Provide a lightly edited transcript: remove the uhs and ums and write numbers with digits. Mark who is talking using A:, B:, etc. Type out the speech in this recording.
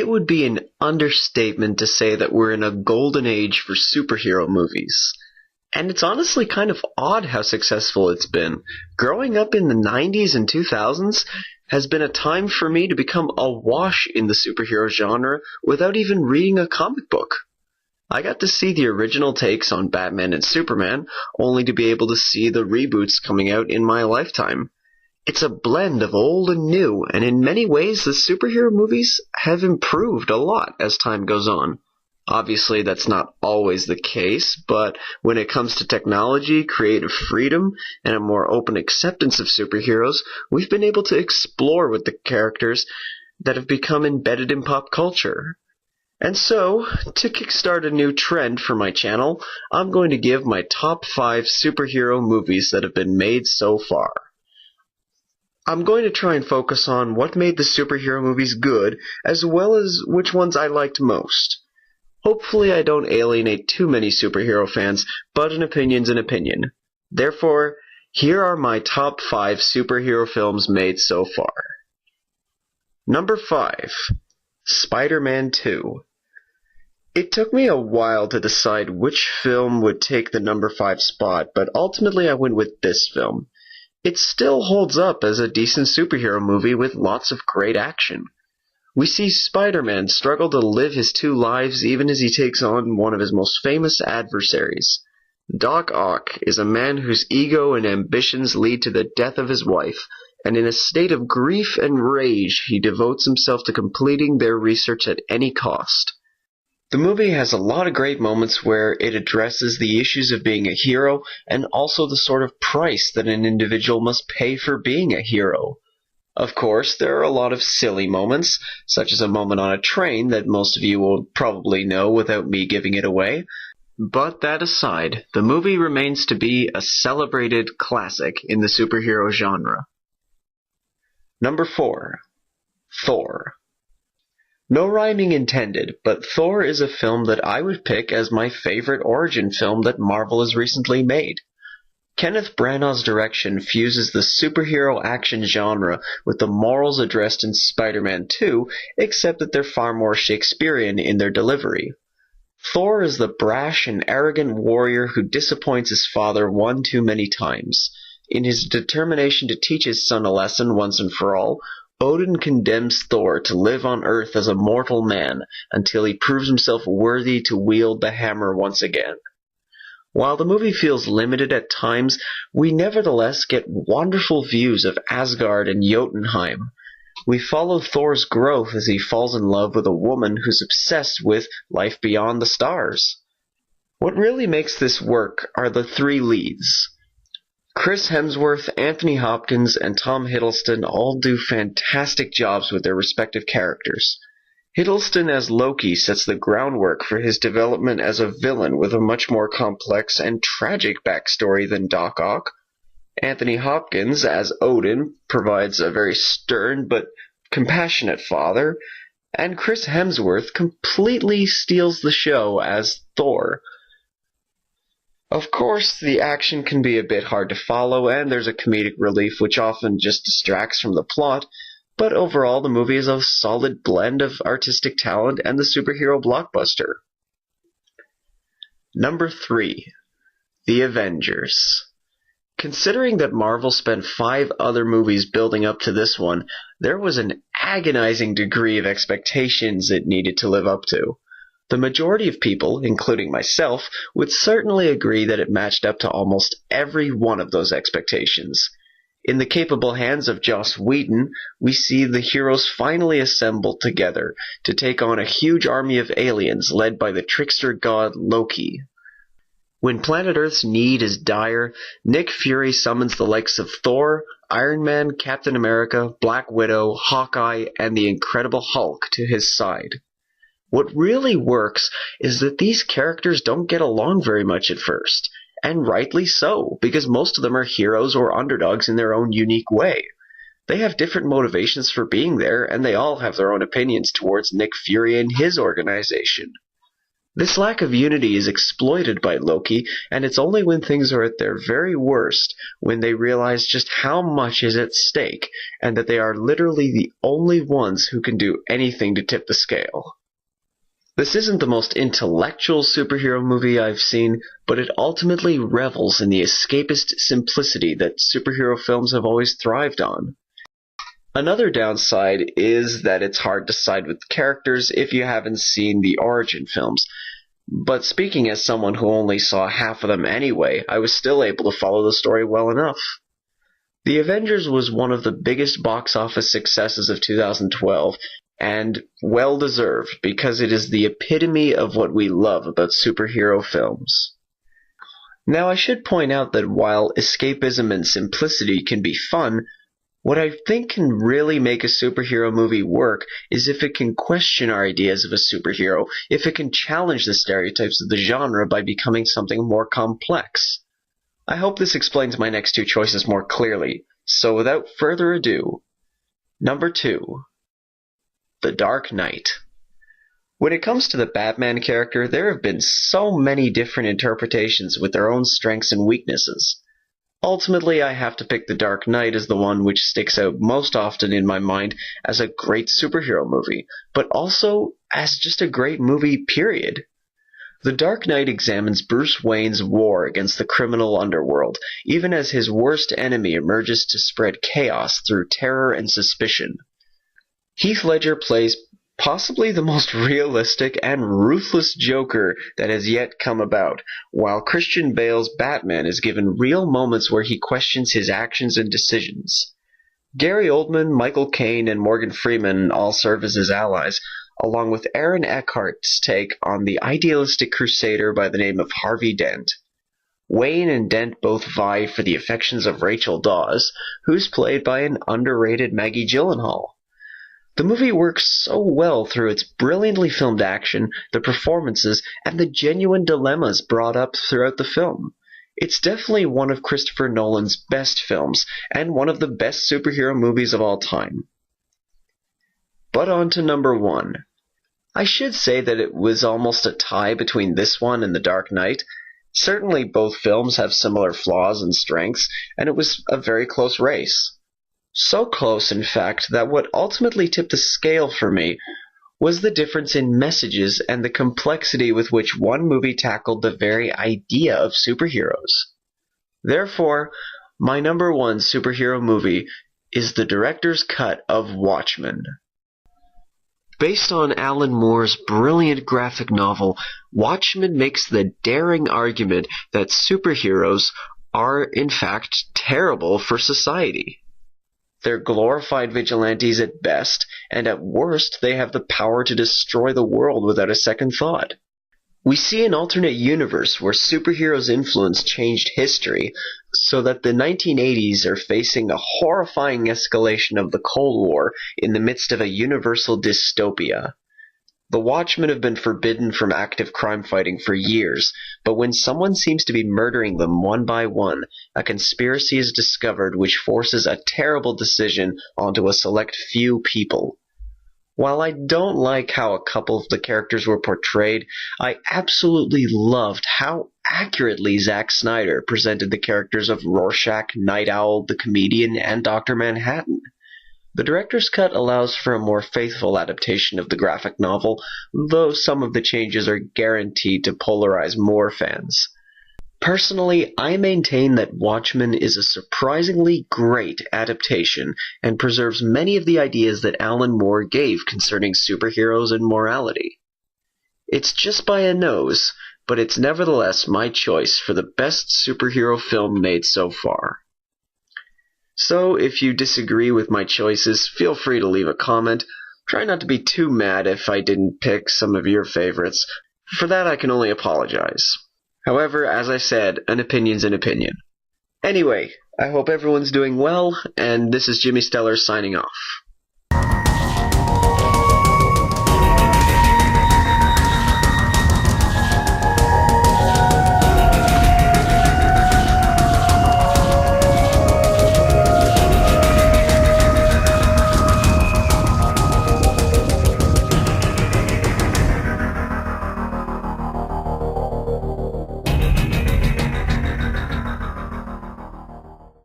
A: It would be an understatement to say that we're in a golden age for superhero movies. And it's honestly kind of odd how successful it's been. Growing up in the 90s and 2000s has been a time for me to become awash in the superhero genre without even reading a comic book. I got to see the original takes on Batman and Superman, only to be able to see the reboots coming out in my lifetime. It's a blend of old and new, and in many ways the superhero movies have improved a lot as time goes on. Obviously, that's not always the case, but when it comes to technology, creative freedom, and a more open acceptance of superheroes, we've been able to explore with the characters that have become embedded in pop culture. And so, to kickstart a new trend for my channel, I'm going to give my top 5 superhero movies that have been made so far. I'm going to try and focus on what made the superhero movies good, as well as which ones I liked most. Hopefully I don't alienate too many superhero fans, but an opinion's an opinion. Therefore, here are my top 5 superhero films made so far. Number 5. Spider-Man 2. It took me a while to decide which film would take the number 5 spot, but ultimately I went with this film. It still holds up as a decent superhero movie with lots of great action. We see Spider-Man struggle to live his 2 lives even as he takes on one of his most famous adversaries. Doc Ock is a man whose ego and ambitions lead to the death of his wife, and in a state of grief and rage he devotes himself to completing their research at any cost. The movie has a lot of great moments where it addresses the issues of being a hero and also the sort of price that an individual must pay for being a hero. Of course, there are a lot of silly moments, such as a moment on a train that most of you will probably know without me giving it away. But that aside, the movie remains to be a celebrated classic in the superhero genre. Number 4. Thor. No rhyming intended, but Thor is a film that I would pick as my favorite origin film that Marvel has recently made. Kenneth Branagh's direction fuses the superhero action genre with the morals addressed in Spider-Man 2, except that they're far more Shakespearean in their delivery. Thor is the brash and arrogant warrior who disappoints his father one too many times. In his determination to teach his son a lesson once and for all, Odin condemns Thor to live on Earth as a mortal man until he proves himself worthy to wield the hammer once again. While the movie feels limited at times, we nevertheless get wonderful views of Asgard and Jotunheim. We follow Thor's growth as he falls in love with a woman who's obsessed with life beyond the stars. What really makes this work are the 3 leads. Chris Hemsworth, Anthony Hopkins, and Tom Hiddleston all do fantastic jobs with their respective characters. Hiddleston as Loki sets the groundwork for his development as a villain with a much more complex and tragic backstory than Doc Ock. Anthony Hopkins as Odin provides a very stern but compassionate father, and Chris Hemsworth completely steals the show as Thor. Of course, the action can be a bit hard to follow, and there's a comedic relief which often just distracts from the plot, but overall the movie is a solid blend of artistic talent and the superhero blockbuster. Number 3. The Avengers. Considering that Marvel spent 5 other movies building up to this one, there was an agonizing degree of expectations it needed to live up to. The majority of people, including myself, would certainly agree that it matched up to almost every one of those expectations. In the capable hands of Joss Whedon, we see the heroes finally assembled together to take on a huge army of aliens led by the trickster god Loki. When planet Earth's need is dire, Nick Fury summons the likes of Thor, Iron Man, Captain America, Black Widow, Hawkeye, and the Incredible Hulk to his side. What really works is that these characters don't get along very much at first. And rightly so, because most of them are heroes or underdogs in their own unique way. They have different motivations for being there, and they all have their own opinions towards Nick Fury and his organization. This lack of unity is exploited by Loki, and it's only when things are at their very worst when they realize just how much is at stake, and that they are literally the only ones who can do anything to tip the scale. This isn't the most intellectual superhero movie I've seen, but it ultimately revels in the escapist simplicity that superhero films have always thrived on. Another downside is that it's hard to side with characters if you haven't seen the origin films. But speaking as someone who only saw half of them anyway, I was still able to follow the story well enough. The Avengers was one of the biggest box office successes of 2012, and well-deserved because it is the epitome of what we love about superhero films. Now, I should point out that while escapism and simplicity can be fun, what I think can really make a superhero movie work is if it can question our ideas of a superhero, if it can challenge the stereotypes of the genre by becoming something more complex. I hope this explains my next two choices more clearly, so without further ado, number 2. The Dark Knight. When it comes to the Batman character, there have been so many different interpretations with their own strengths and weaknesses. Ultimately, I have to pick The Dark Knight as the one which sticks out most often in my mind as a great superhero movie, but also as just a great movie, period. The Dark Knight examines Bruce Wayne's war against the criminal underworld, even as his worst enemy emerges to spread chaos through terror and suspicion. Heath Ledger plays possibly the most realistic and ruthless Joker that has yet come about, while Christian Bale's Batman is given real moments where he questions his actions and decisions. Gary Oldman, Michael Caine, and Morgan Freeman all serve as his allies, along with Aaron Eckhart's take on the idealistic crusader by the name of Harvey Dent. Wayne and Dent both vie for the affections of Rachel Dawes, who's played by an underrated Maggie Gyllenhaal. The movie works so well through its brilliantly filmed action, the performances, and the genuine dilemmas brought up throughout the film. It's definitely one of Christopher Nolan's best films, and one of the best superhero movies of all time. But on to number 1. I should say that it was almost a tie between this one and The Dark Knight. Certainly both films have similar flaws and strengths, and it was a very close race. So close, in fact, that what ultimately tipped the scale for me was the difference in messages and the complexity with which one movie tackled the very idea of superheroes. Therefore, my number 1 superhero movie is the director's cut of Watchmen. Based on Alan Moore's brilliant graphic novel, Watchmen makes the daring argument that superheroes are, in fact, terrible for society. They're glorified vigilantes at best, and at worst they have the power to destroy the world without a second thought. We see an alternate universe where superheroes' influence changed history, so that the 1980s are facing a horrifying escalation of the Cold War in the midst of a universal dystopia. The Watchmen have been forbidden from active crime fighting for years, but when someone seems to be murdering them one by one, a conspiracy is discovered which forces a terrible decision onto a select few people. While I don't like how a couple of the characters were portrayed, I absolutely loved how accurately Zack Snyder presented the characters of Rorschach, Night Owl, the Comedian, and Dr. Manhattan. The director's cut allows for a more faithful adaptation of the graphic novel, though some of the changes are guaranteed to polarize more fans. Personally, I maintain that Watchmen is a surprisingly great adaptation and preserves many of the ideas that Alan Moore gave concerning superheroes and morality. It's just by a nose, but it's nevertheless my choice for the best superhero film made so far. So, if you disagree with my choices, feel free to leave a comment. Try not to be too mad if I didn't pick some of your favorites. For that, I can only apologize. However, as I said, an opinion's an opinion. Anyway, I hope everyone's doing well, and this is Jimmy Steller signing off.